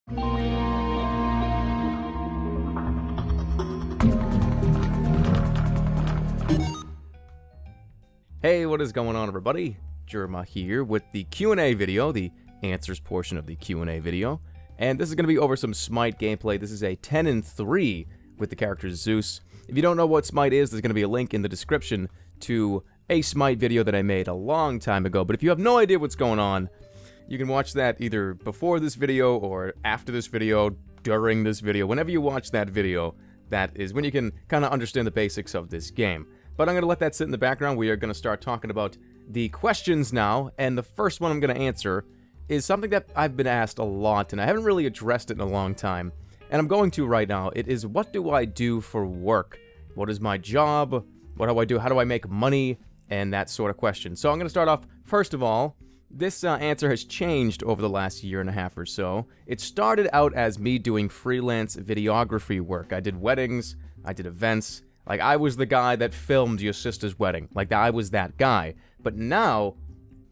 Hey, what is going on, everybody? Jerma here with the Q&A video, the answers portion of the Q&A video. And this is going to be over some Smite gameplay. This is a 10-3 with the character Zeus. If you don't know what Smite is, there's going to be a link in the description to a Smite video that I made a long time ago. But if you have no idea what's going on, you can watch that either before this video or after this video, during this video. Whenever you watch that video, that is when you can kind of understand the basics of this game. But I'm going to let that sit in the background. We are going to start talking about the questions now, and the first one I'm going to answer is something that I've been asked a lot, and I haven't really addressed it in a long time, and I'm going to right now. It is, what do I do for work? What is my job? What do I do? How do I make money? And that sort of question. So I'm going to start off, first of all, this answer has changed over the last year and a half or so. It started out as me doing freelance videography work. I did weddings, I did events. Like, I was the guy that filmed your sister's wedding. Like, I was that guy. But now,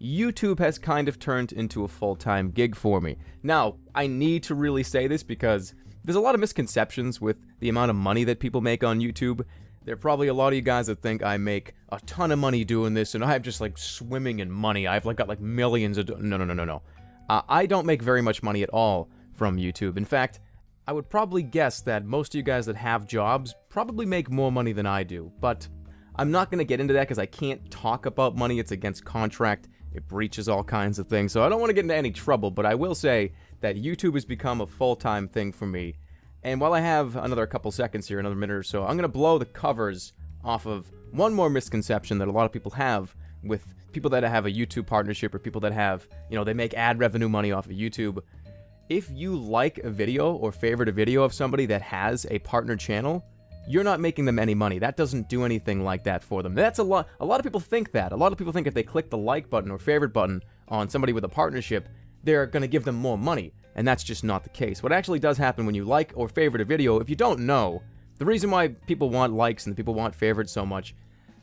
YouTube has kind of turned into a full-time gig for me. Now, I need to really say this because there's a lot of misconceptions with the amount of money that people make on YouTube. There are probably a lot of you guys that think I make a ton of money doing this, and I'm just, like, swimming in money. I've, like, got, like, millions of... No. I don't make very much money at all from YouTube. In fact, I would probably guess that most of you guys that have jobs probably make more money than I do, but I'm not going to get into that because I can't talk about money. It's against contract. It breaches all kinds of things, so I don't want to get into any trouble, but I will say that YouTube has become a full-time thing for me. And while I have another couple seconds here, another minute or so, I'm going to blow the covers off of one more misconception that a lot of people have with people that have a YouTube partnership or people that have, you know, they make ad revenue money off of YouTube. If you like a video or favorite a video of somebody that has a partner channel, you're not making them any money. That doesn't do anything like that for them. That's a lot of people think that. A lot of people think if they click the like button or favorite button on somebody with a partnership, they're going to give them more money. And that's just not the case. What actually does happen when you like or favorite a video, if you don't know, the reason why people want likes and people want favorites so much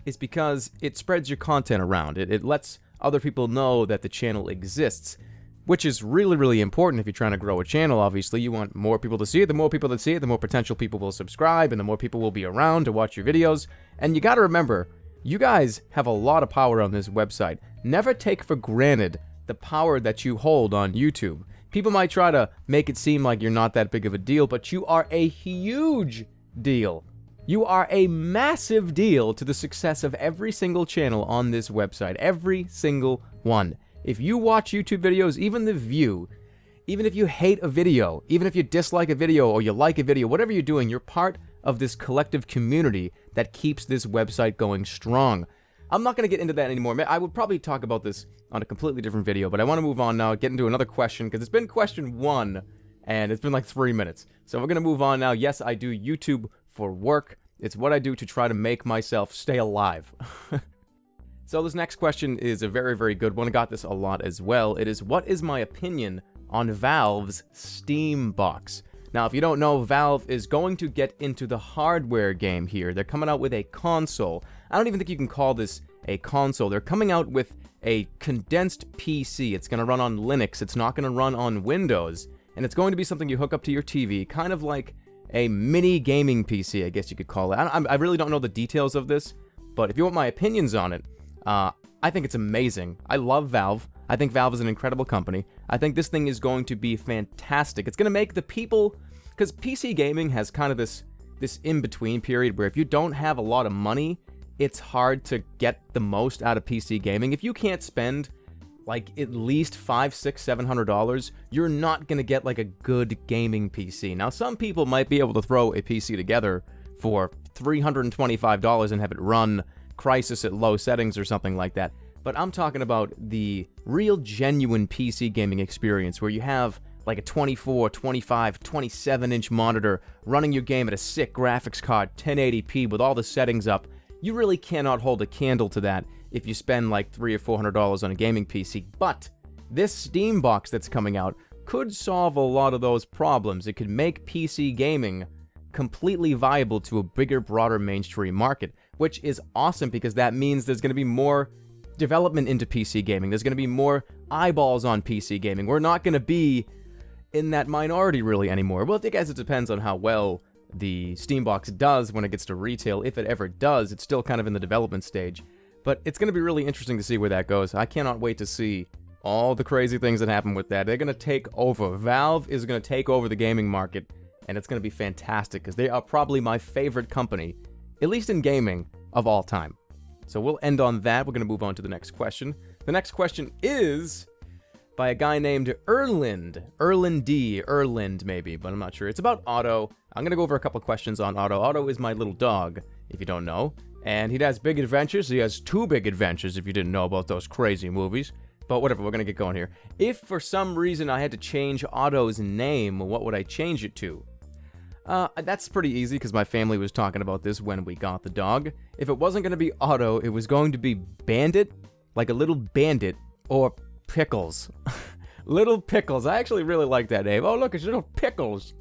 is because it spreads your content around. It lets other people know that the channel exists, which is really, really important if you're trying to grow a channel. Obviously, you want more people to see it. The more people that see it, the more potential people will subscribe, and the more people will be around to watch your videos. And you gotta remember, you guys have a lot of power on this website. Never take for granted the power that you hold on YouTube. People might try to make it seem like you're not that big of a deal, but you are a huge deal. You are a massive deal to the success of every single channel on this website. Every single one. If you watch YouTube videos, even the view, even if you hate a video, even if you dislike a video or you like a video, whatever you're doing, you're part of this collective community that keeps this website going strong. I'm not going to get into that anymore. I would probably talk about this on a completely different video, but I want to move on now, get into another question, because it's been question 1, and it's been like 3 minutes. So we're going to move on now. Yes, I do YouTube for work. It's what I do to try to make myself stay alive. So this next question is a very, very good one. I got this a lot as well. It is, what is my opinion on Valve's Steam box? Now, if you don't know, Valve is going to get into the hardware game here. They're coming out with a console. I don't even think you can call this a console. They're coming out with a condensed PC. It's going to run on Linux. It's not going to run on Windows. And it's going to be something you hook up to your TV, kind of like a mini gaming PC, I guess you could call it. I really don't know the details of this, but if you want my opinions on it, I think it's amazing. I love Valve. I think Valve is an incredible company. I think this thing is going to be fantastic. It's going to make the people... Because PC gaming has kind of this in-between period where if you don't have a lot of money, it's hard to get the most out of PC gaming. If you can't spend, like, at least $500, $600, $700, you're not going to get, like, a good gaming PC. Now, some people might be able to throw a PC together for $325 and have it run Crysis at low settings or something like that. But I'm talking about the real genuine PC gaming experience where you have like a 24, 25, 27-inch monitor running your game at a sick graphics card, 1080p with all the settings up. You really cannot hold a candle to that if you spend like $300 or $400 on a gaming PC. But this Steam box that's coming out could solve a lot of those problems. It could make PC gaming completely viable to a bigger, broader mainstream market, which is awesome because that means there's going to be more development into PC gaming. There's going to be more eyeballs on PC gaming. We're not going to be in that minority really anymore. Well, I guess it depends on how well the Steam box does when it gets to retail. If it ever does, it's still kind of in the development stage. But it's going to be really interesting to see where that goes. I cannot wait to see all the crazy things that happen with that. They're going to take over. Valve is going to take over the gaming market, and it's going to be fantastic because they are probably my favorite company, at least in gaming, of all time. So we'll end on that. We're going to move on to the next question. The next question is by a guy named Erland. Erland maybe, but I'm not sure. It's about Otto. I'm going to go over a couple questions on Otto. Otto is my little dog, if you don't know. And he has big adventures. He has 2 big adventures, if you didn't know about those crazy movies. But whatever, we're going to get going here. If for some reason I had to change Otto's name, what would I change it to? That's pretty easy, because my family was talking about this when we got the dog. If it wasn't going to be Otto, it was going to be Bandit, like a little bandit, or Pickles. Little Pickles. I actually really like that name. Oh, look, it's Little Pickles.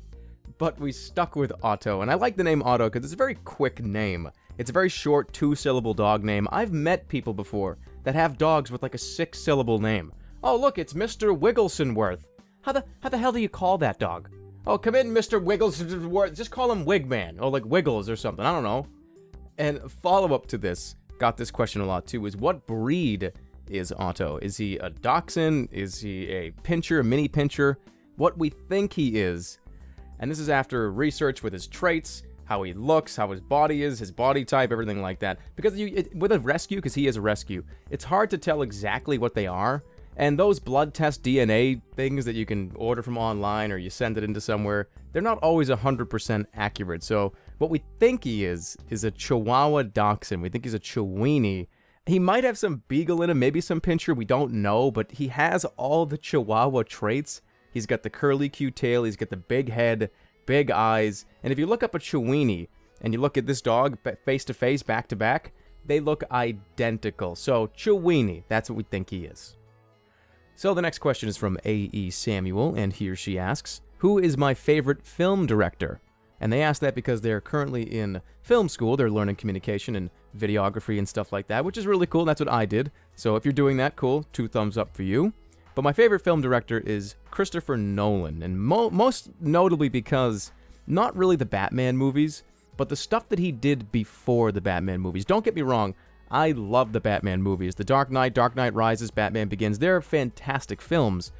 But we stuck with Otto, and I like the name Otto because it's a very quick name. It's a very short 2-syllable dog name. I've met people before that have dogs with like a 6-syllable name. Oh, look, it's Mr. Wigglesonworth. How the hell do you call that dog? Oh, come in, Mr. Wigglesworth. Just call him Wigman, or like Wiggles or something. I don't know. And follow-up to this, got this question a lot too, is what breed is Otto? Is he a dachshund? Is he a pincher, a mini pincher? What we think he is. And this is after research with his traits, how he looks, how his body is, his body type, everything like that. Because with a rescue, because he is a rescue, it's hard to tell exactly what they are. And those blood test DNA things that you can order from online or you send it into somewhere, they're not always 100% accurate. So what we think he is a Chihuahua Dachshund. We think he's a Chiweenie. He might have some Beagle in him, maybe some Pinscher, we don't know, but he has all the Chihuahua traits. He's got the curly cute tail, he's got the big head, big eyes, and if you look up a Chiweenie, and you look at this dog face to face, back to back, they look identical. So, Chiweenie, that's what we think he is. So the next question is from A.E. Samuel, and he or she asks, who is my favorite film director? And they ask that because they're currently in film school, they're learning communication and videography and stuff like that, which is really cool. That's what I did. So if you're doing that, cool, 2 thumbs up for you. But my favorite film director is Christopher Nolan, and most notably because not really the Batman movies, but the stuff that he did before the Batman movies. Don't get me wrong, I love the Batman movies. The Dark Knight, Dark Knight Rises, Batman Begins, they're fantastic films.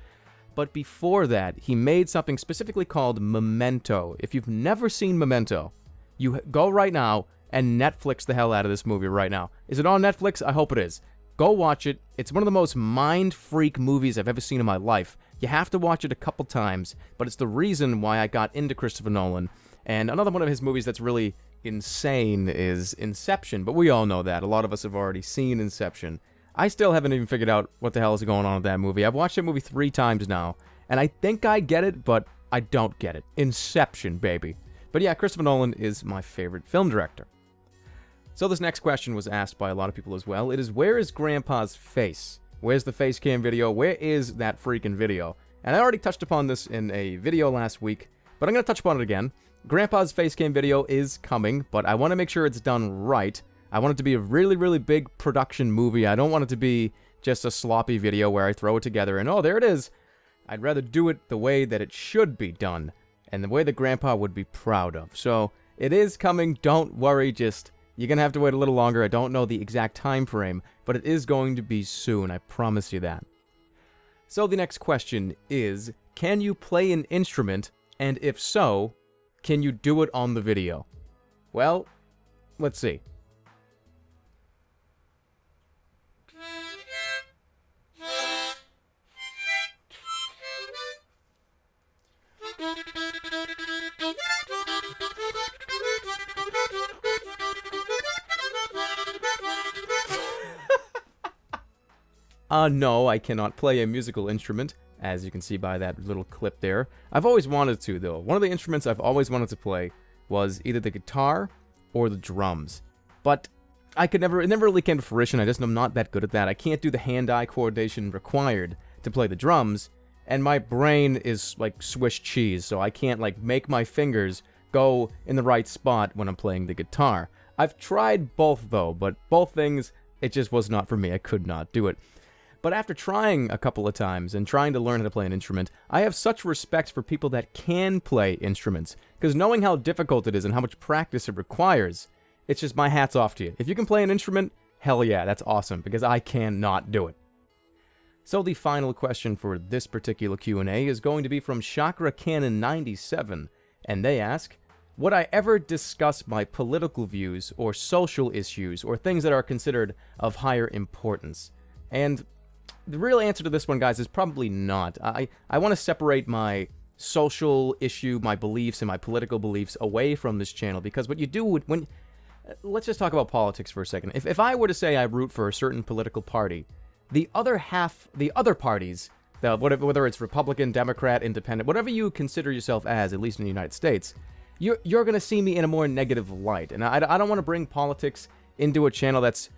But before that, he made something specifically called Memento. If you've never seen Memento, you go right now and Netflix the hell out of this movie right now. Is it on Netflix? I hope it is. Go watch it. It's one of the most mind-freak movies I've ever seen in my life. You have to watch it a couple times, but it's the reason why I got into Christopher Nolan. And another one of his movies that's really insane is Inception, but we all know that. A lot of us have already seen Inception. I still haven't even figured out what the hell is going on with that movie. I've watched that movie 3 times now, and I think I get it, but I don't get it. Inception, baby. But yeah, Christopher Nolan is my favorite film director. So this next question was asked by a lot of people as well. It is, where is Grandpa's face? Where's the face cam video? Where is that freaking video? And I already touched upon this in a video last week, but I'm going to touch upon it again. Grandpa's face cam video is coming, but I want to make sure it's done right. I want it to be a really, really big production movie. I don't want it to be just a sloppy video where I throw it together and, oh, there it is. I'd rather do it the way that it should be done, and the way that Grandpa would be proud of. So, it is coming. Don't worry, just, you're going to have to wait a little longer. I don't know the exact time frame, but it is going to be soon. I promise you that. So, the next question is, can you play an instrument, and if so, can you do it on the video? Well, let's see. No, I cannot play a musical instrument, as you can see by that little clip there. I've always wanted to, though. One of the instruments I've always wanted to play was either the guitar or the drums. But it never really came to fruition. I just am not that good at that. I can't do the hand-eye coordination required to play the drums, and my brain is like Swiss cheese, so I can't like make my fingers go in the right spot when I'm playing the guitar. I've tried both, though, but both things, it just was not for me. I could not do it. But after trying a couple of times and trying to learn how to play an instrument, I have such respect for people that can play instruments. Because knowing how difficult it is and how much practice it requires, it's just my hat's off to you. If you can play an instrument, hell yeah, that's awesome, because I cannot do it. So the final question for this particular Q&A is going to be from Chakra Cannon 97, and they ask, would I ever discuss my political views or social issues or things that are considered of higher importance? And the real answer to this one, guys, is probably not. I want to separate my social issue, my beliefs, and my political beliefs away from this channel, because what you do when... Let's just talk about politics for a second. If I were to say I root for a certain political party, the other parties, whether it's Republican, Democrat, Independent, whatever you consider yourself as, at least in the United States, you're going to see me in a more negative light. And I don't want to bring politics into a channel that's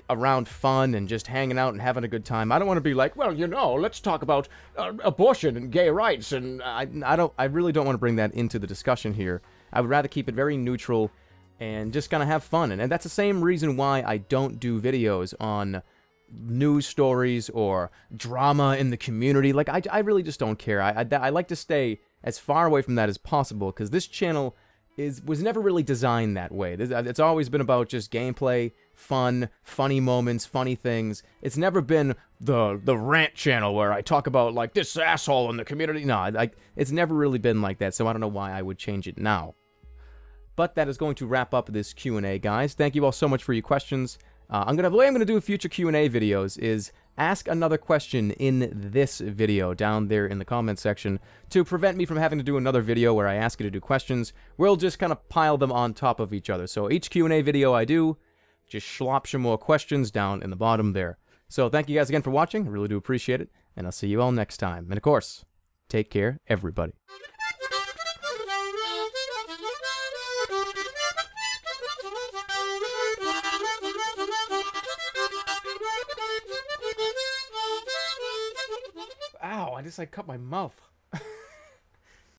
around fun and just hanging out and having a good time. I don't want to be like, well, you know, let's talk about abortion and gay rights. And I really don't want to bring that into the discussion here. I would rather keep it very neutral and just kind of have fun. And that's the same reason why I don't do videos on news stories or drama in the community. Like, I really just don't care. I like to stay as far away from that as possible, because this channel was never really designed that way. It's always been about just gameplay, fun, funny moments, funny things. It's never been the rant channel where I talk about, like, this asshole in the community. No, it's never really been like that, so I don't know why I would change it now. But that is going to wrap up this Q&A, guys. Thank you all so much for your questions. The way I'm going to do future Q&A videos is ask another question in this video down there in the comments section to prevent me from having to do another video where I ask you to do questions. We'll just kind of pile them on top of each other. So each Q&A video I do, just slop some more questions down in the bottom there. So thank you guys again for watching. I really do appreciate it. And I'll see you all next time. And of course, take care, everybody. Ow, I just cut my mouth.